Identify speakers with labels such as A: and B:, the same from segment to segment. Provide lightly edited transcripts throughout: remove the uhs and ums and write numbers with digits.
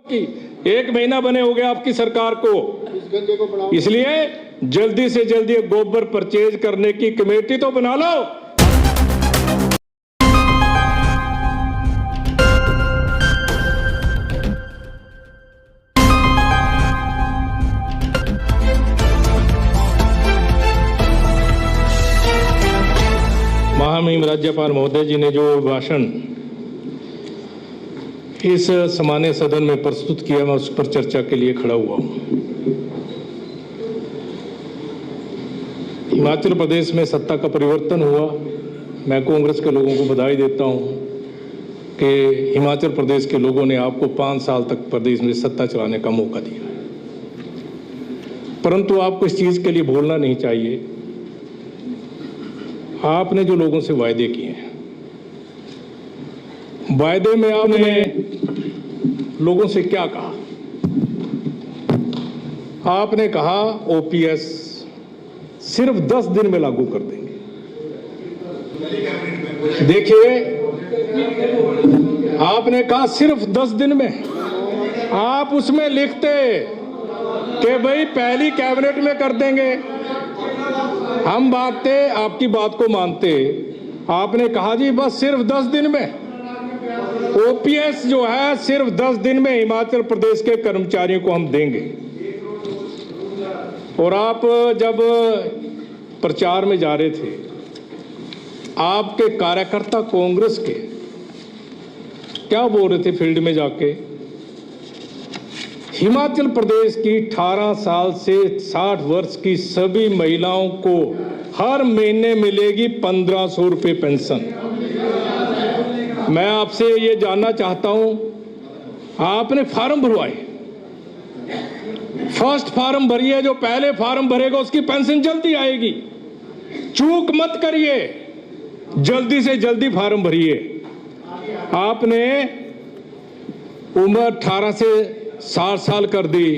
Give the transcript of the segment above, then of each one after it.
A: कि 1 महीना बने हो गया आपकी सरकार को, इसलिए जल्दी से जल्दी गोबर परचेज करने की कमेटी तो बना लो। महामहिम राज्यपाल महोदय जी ने जो भाषण इस सामान्य सदन में प्रस्तुत किया, मैं उस पर चर्चा के लिए खड़ा हुआ हूं। हिमाचल प्रदेश में सत्ता का परिवर्तन हुआ। मैं कांग्रेस के लोगों को बधाई देता हूं कि हिमाचल प्रदेश के लोगों ने आपको 5 साल तक प्रदेश में सत्ता चलाने का मौका दिया, परंतु आपको इस चीज के लिए भूलना नहीं चाहिए, आपने जो लोगों से वायदे किए हैं, वायदे में आपने लोगों से क्या कहा? आपने कहा ओपीएस सिर्फ 10 दिन में लागू कर देंगे। देखिए, आपने कहा सिर्फ 10 दिन में। आप उसमें लिखते कि भाई पहली कैबिनेट में कर देंगे, हम आपकी बात को मानते। आपने कहा जी बस सिर्फ 10 दिन में ओपीएस जो है सिर्फ 10 दिन में हिमाचल प्रदेश के कर्मचारियों को हम देंगे। और आप जब प्रचार में जा रहे थे, आपके कार्यकर्ता कांग्रेस के क्या बोल रहे थे फील्ड में जाके? हिमाचल प्रदेश की 18 साल से 60 वर्ष की सभी महिलाओं को हर महीने मिलेगी 1500 रुपये पेंशन। मैं आपसे ये जानना चाहता हूं, आपने फार्म भरवाए, फर्स्ट फार्म भरिए, जो पहले फार्म भरेगा उसकी पेंशन जल्दी आएगी। चूक मत करिए, जल्दी से जल्दी फार्म भरिए। आपने उम्र 18 से 60 साल कर दी,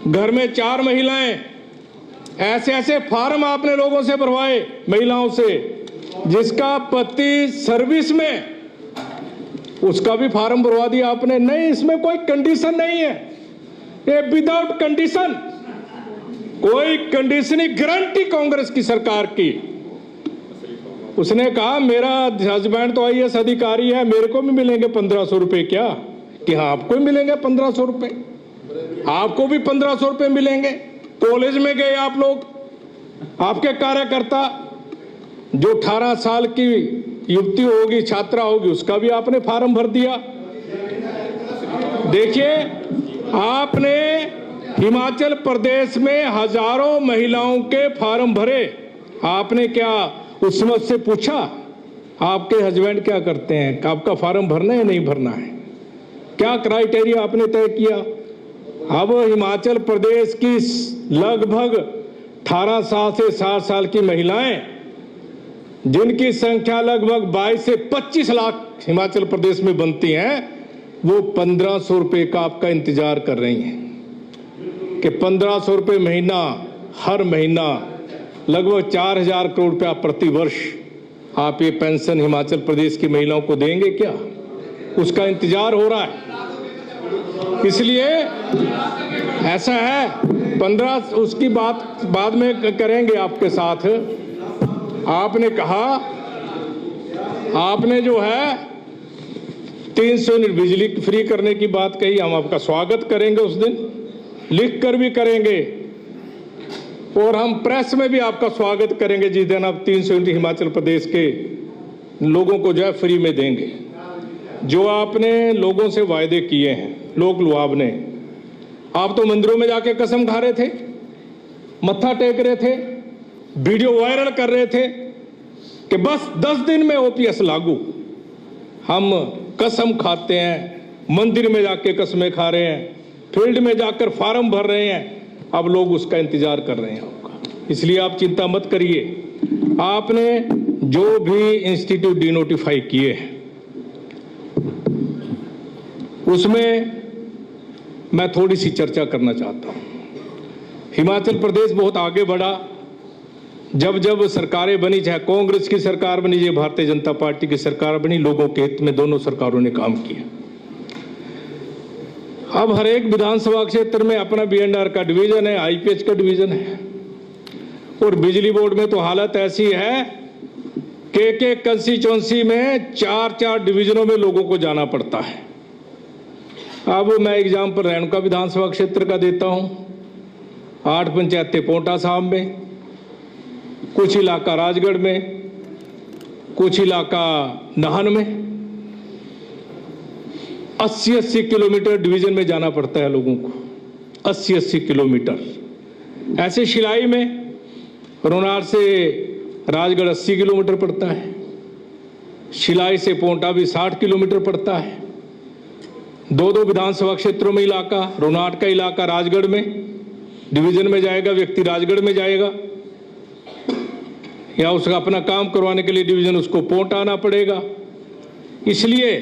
A: घर में 4 महिलाएं, ऐसे ऐसे फार्म आपने लोगों से भरवाए, महिलाओं से, जिसका पति सर्विस में, उसका भी फार्म भरवा दिया आपने। नहीं, इसमें कोई कंडीशन नहीं है, ये विदाउट कंडीशन, कोई कंडीशनिंग गारंटी कांग्रेस की सरकार की। उसने कहा मेरा हस्बैंड तो आईएएस अधिकारी है, मेरे को भी मिलेंगे 1500 रुपए। क्या कि हाँ, आपको भी मिलेंगे 1500 रुपए, आपको भी 1500 रुपए मिलेंगे। कॉलेज में गए आप लोग, आपके कार्यकर्ता, जो 18 साल की युवती होगी, छात्रा होगी, उसका भी आपने फार्म भर दिया। देखिए, आपने हिमाचल प्रदेश में हजारों महिलाओं के फार्म भरे। आपने क्या उसमें से पूछा आपके हस्बैंड क्या करते हैं, आपका फार्म भरना है नहीं भरना है? क्या क्राइटेरिया आपने तय किया? अब हिमाचल प्रदेश की लगभग 18 साल से 60 साल की महिलाएं, जिनकी संख्या लगभग 22 से 25 लाख हिमाचल प्रदेश में बनती हैं, वो 1500 रुपए का आपका इंतजार कर रही हैं कि 1500 रुपए महीना, हर महीना लगभग 4000 करोड़ रुपया प्रति वर्ष आप ये पेंशन हिमाचल प्रदेश की महिलाओं को देंगे क्या? उसका इंतजार हो रहा है। इसलिए ऐसा है, 15 उसकी बात बाद में करेंगे आपके साथ। आपने कहा, आपने जो है 300 यूनिट बिजली फ्री करने की बात कही, हम आपका स्वागत करेंगे, उस दिन लिख कर भी करेंगे, और हम प्रेस में भी आपका स्वागत करेंगे जिस दिन आप 300 यूनिट हिमाचल प्रदेश के लोगों को जो है फ्री में देंगे। जो आपने लोगों से वायदे किए हैं, लोक लुभावने, आप तो मंदिरों में जाके कसम खा रहे थे, मत्था टेक रहे थे, वीडियो वायरल कर रहे थे कि बस 10 दिन में ओपीएस लागू। हम कसम खाते हैं, मंदिर में जाके कसमें खा रहे हैं, फील्ड में जाकर फार्म भर रहे हैं, अब लोग उसका इंतजार कर रहे हैं आपका। इसलिए आप चिंता मत करिए। आपने जो भी इंस्टीट्यूट डिनोटिफाई किए हैं, उसमें मैं थोड़ी सी चर्चा करना चाहता हूं। हिमाचल प्रदेश बहुत आगे बढ़ा, जब जब सरकारें बनी, चाहे कांग्रेस की सरकार बनी, चाहे भारतीय जनता पार्टी की सरकार बनी, लोगों के हित में दोनों सरकारों ने काम किया। अब हर एक विधानसभा क्षेत्र में अपना बीएनआर का डिवीजन है, आईपीएच का डिवीजन है। और बिजली बोर्ड में तो हालत ऐसी है कि एक कंस्टिट्यूंसी में 4-4 डिवीजनों में लोगों को जाना पड़ता है। अब मैं एग्जाम्पल रेणुका विधानसभा क्षेत्र का देता हूं। 8 पंचायतें पोंटा साहब में, कुछ इलाका राजगढ़ में, कुछ इलाका नाहन में। 80-80 किलोमीटर डिवीजन में जाना पड़ता है लोगों को, 80-80 किलोमीटर। ऐसे शिलाई में रोनार से राजगढ़ 80 किलोमीटर पड़ता है, शिलाई से पोंटा भी 60 किलोमीटर पड़ता है। 2-2 विधानसभा क्षेत्रों में इलाका, रोनाट का इलाका राजगढ़ में डिवीजन में जाएगा, व्यक्ति राजगढ़ में जाएगा, या उसका अपना काम करवाने के लिए डिवीजन उसको पोंटा आना पड़ेगा। इसलिए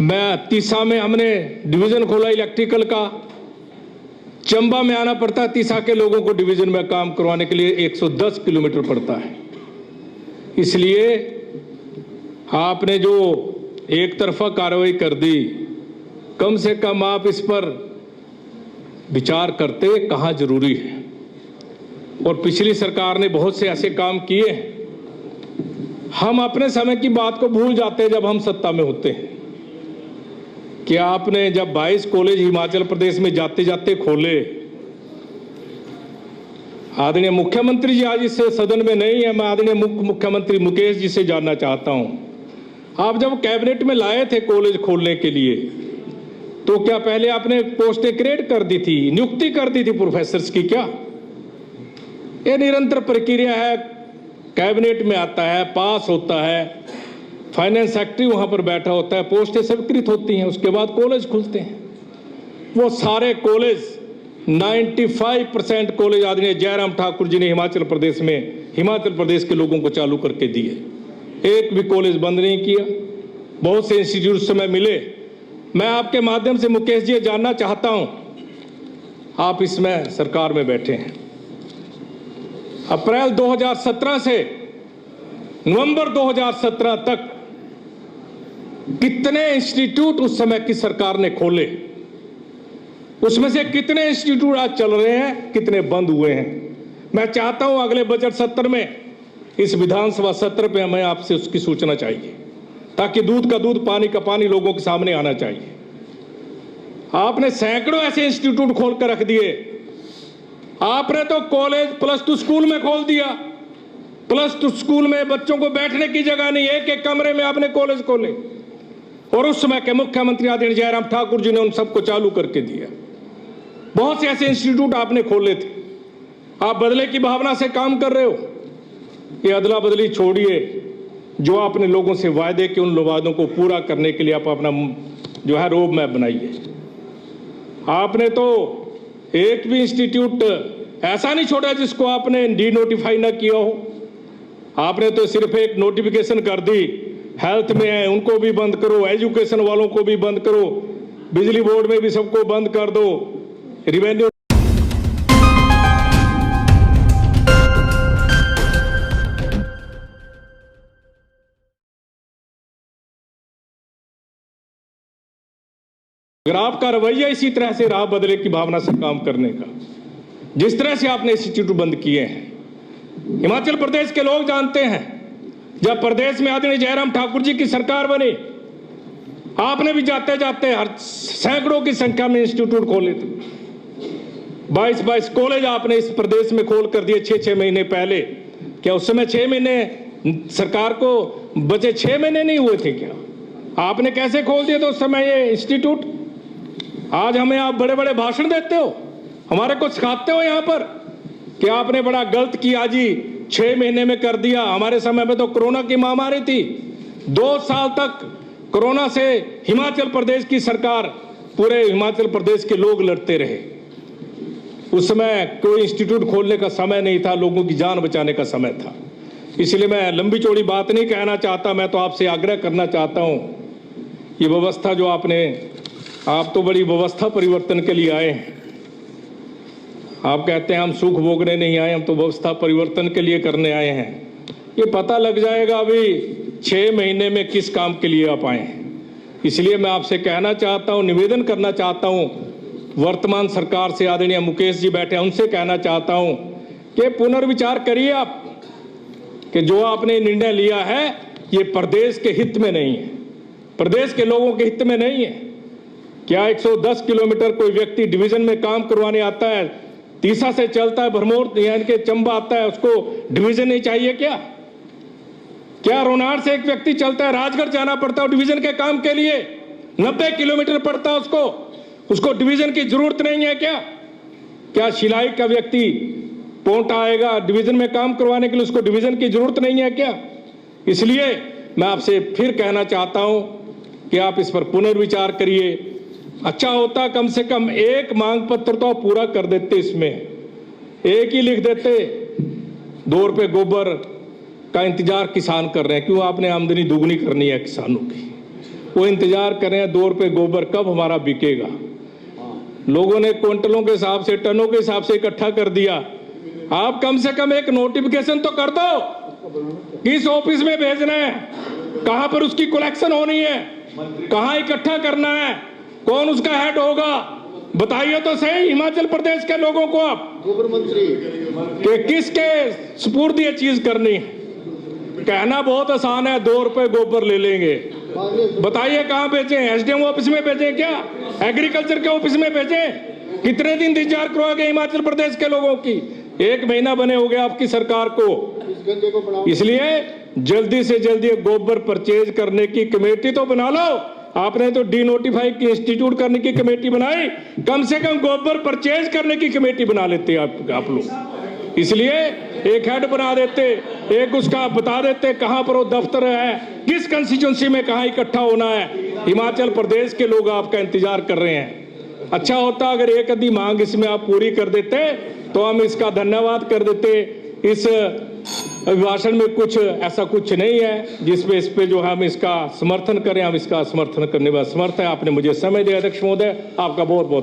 A: मैं तीसा में हमने डिवीजन खोला इलेक्ट्रिकल का, चंबा में आना पड़ता है तीसा के लोगों को डिवीजन में काम करवाने के लिए 110 किलोमीटर पड़ता है। इसलिए आपने जो एक तरफा कार्रवाई कर दी, कम से कम आप इस पर विचार करते कहाँ जरूरी है। और पिछली सरकार ने बहुत से ऐसे काम किए हैं। हम अपने समय की बात को भूल जाते हैं जब हम सत्ता में होते हैं। कि आपने जब 22 कॉलेज हिमाचल प्रदेश में जाते जाते खोले, आदरणीय मुख्यमंत्री जी आज इस सदन में नहीं है, मैं आदरणीय मुख्यमंत्री मुकेश जी से जानना चाहता हूं, आप जब कैबिनेट में लाए थे कॉलेज खोलने के लिए, तो क्या पहले आपने पोस्टें क्रिएट कर दी थी, नियुक्ति कर दी थी प्रोफेसर्स की? क्या ये निरंतर प्रक्रिया है, कैबिनेट में आता है, पास होता है, फाइनेंस सेक्रेटरी वहां पर बैठा होता है, पोस्टें स्वीकृत होती हैं, उसके बाद कॉलेज खुलते हैं। वो सारे कॉलेज 95% कॉलेज आदरणीय जयराम ठाकुर जी ने हिमाचल प्रदेश में हिमाचल प्रदेश के लोगों को चालू करके दिए। एक भी कॉलेज बंद नहीं किया। बहुत से इंस्टीट्यूट समय मिले। मैं आपके माध्यम से मुकेश जी जानना चाहता हूं, आप इसमें सरकार में बैठे हैं, अप्रैल 2017 से नवंबर 2017 तक कितने इंस्टीट्यूट उस समय की सरकार ने खोले? उसमें से कितने इंस्टीट्यूट आज चल रहे हैं, कितने बंद हुए हैं? मैं चाहता हूं अगले बजट सत्र में, इस विधानसभा सत्र पे हमें आपसे उसकी सूचना चाहिए, ताकि दूध का दूध पानी का पानी लोगों के सामने आना चाहिए। आपने सैकड़ों ऐसे इंस्टीट्यूट खोल कर रख दिए। आपने तो कॉलेज +2 स्कूल में खोल दिया। +2 स्कूल में बच्चों को बैठने की जगह नहीं, एक कमरे में आपने कॉलेज खोले। और उस समय के मुख्यमंत्री आदरणीय जयराम ठाकुर जी ने उन सबको चालू करके दिया। बहुत से ऐसे इंस्टीट्यूट आपने खोले थे। आप बदले की भावना से काम कर रहे हो। ये अदला बदली छोड़िए, जो आपने लोगों से वायदे के उन वादों को पूरा करने के लिए आप अपना जो है रोड मैप बनाइए। आपने तो एक भी इंस्टीट्यूट ऐसा नहीं छोड़ा जिसको आपने डी नोटिफाई ना किया हो। आपने तो सिर्फ एक नोटिफिकेशन कर दी, हेल्थ में है उनको भी बंद करो, एजुकेशन वालों को भी बंद करो, बिजली बोर्ड में भी सबको बंद कर दो, रिवेन्यू अगर आपका रवैया इसी तरह से रहा बदले की भावना से काम करने का, जिस तरह से आपने इंस्टीट्यूट बंद किए हैं, हिमाचल प्रदेश के लोग जानते हैं, जब प्रदेश में आदरणीय जयराम ठाकुर जी की सरकार बनी, आपने भी जाते जाते हर सैकड़ों की संख्या में इंस्टीट्यूट खोले थे। 22 कॉलेज आपने इस प्रदेश में खोल कर दिए 6 महीने पहले। क्या उस समय 6 महीने सरकार को बचे 6 महीने नहीं हुए थे क्या? आपने कैसे खोल दिए थे उस समय ये इंस्टीट्यूट? आज हमें आप बड़े बड़े भाषण देते हो, हमारे को सिखाते हो यहाँ पर कि आपने बड़ा गलत किया जी, 6 महीने में कर दिया। हमारे समय में तो कोरोना की महामारी थी, 2 साल तक कोरोना से हिमाचल प्रदेश की सरकार, पूरे हिमाचल प्रदेश के लोग लड़ते रहे। उस समय कोई इंस्टीट्यूट खोलने का समय नहीं था, लोगों की जान बचाने का समय था। इसलिए मैं लंबी चौड़ी बात नहीं कहना चाहता, मैं तो आपसे आग्रह करना चाहता हूं, ये व्यवस्था जो आप तो बड़ी व्यवस्था परिवर्तन के लिए आए हैं। आप कहते हैं हम सुख भोगने नहीं आए, हम तो व्यवस्था परिवर्तन के लिए करने आए हैं। ये पता लग जाएगा अभी 6 महीने में किस काम के लिए आप आए हैं। इसलिए मैं आपसे कहना चाहता हूं, निवेदन करना चाहता हूं, वर्तमान सरकार से, आदरणीय मुकेश जी बैठे हैं, उनसे कहना चाहता हूं कि पुनर्विचार करिए आप कि जो आपने निर्णय लिया है ये प्रदेश के हित में नहीं है, प्रदेश के लोगों के हित में नहीं है। क्या 110 किलोमीटर कोई व्यक्ति डिवीजन में काम करवाने आता है, तीसा से चलता है भरमौर यानी के चंबा आता है, उसको डिवीजन नहीं चाहिए क्या? क्या रोनार से एक व्यक्ति चलता है, राजगढ़ जाना पड़ता है डिवीजन के काम के लिए, 90 किलोमीटर पड़ता है उसको डिवीजन की जरूरत नहीं है क्या? क्या शिलाई का व्यक्ति पोंटा आएगा डिवीजन में काम करवाने के लिए, उसको डिवीजन की जरूरत नहीं है क्या? इसलिए मैं आपसे फिर कहना चाहता हूं कि आप इस पर पुनर्विचार करिए। अच्छा होता कम से कम एक मांग पत्र तो पूरा कर देते, इसमें एक ही लिख देते, 2 रुपए गोबर का इंतजार किसान कर रहे हैं। क्यों? आपने आमदनी दुगनी करनी है किसानों की, वो इंतजार कर रहे हैं 2 रुपए गोबर कब हमारा बिकेगा। लोगों ने क्विंटलों के हिसाब से, टनों के हिसाब से इकट्ठा कर दिया। आप कम से कम एक नोटिफिकेशन तो कर दो, किस ऑफिस में भेजना है, कहां पर उसकी कलेक्शन होनी है, कहां इकट्ठा करना है, कौन उसका हेड होगा, बताइए तो सही हिमाचल प्रदेश के लोगों को आप, गोबर मंत्री कि किसके सुपुर्द ये चीज करनी है। कहना बहुत आसान है, 2 रुपए गोबर ले लेंगे, बताइए कहां बेचें? एसडीएम ऑफिस में बेचें क्या? एग्रीकल्चर के ऑफिस में बेचें? कितने दिन इंतजार करवाओगे हिमाचल प्रदेश के लोगों की? 1 महीना बने हो गया आपकी सरकार को। इसलिए जल्दी से जल्दी गोबर परचेज करने की कमेटी तो बना लो। आपने तो डी नोटिफाई की इंस्टीट्यूट करने की कमेटी बनाई, कम से कम गोबर परचेज करने की कमेटी बना लेते आप लोग। इसलिए एक हेड बना देते, एक उसका बता देते कहां पर वो दफ्तर है, किस कंस्टिट्यूंसी में कहां इकट्ठा होना है। हिमाचल प्रदेश के लोग आपका इंतजार कर रहे हैं। अच्छा होता अगर एक आधी मांग इसमें आप पूरी कर देते तो हम इसका धन्यवाद कर देते। इस अभिभाषण में कुछ ऐसा कुछ नहीं है जिसपे इस पे जो हम इसका समर्थन करें, हम इसका समर्थन करने में असमर्थ है। आपने मुझे समय दिया अध्यक्ष महोदय, आपका बहुत बहुत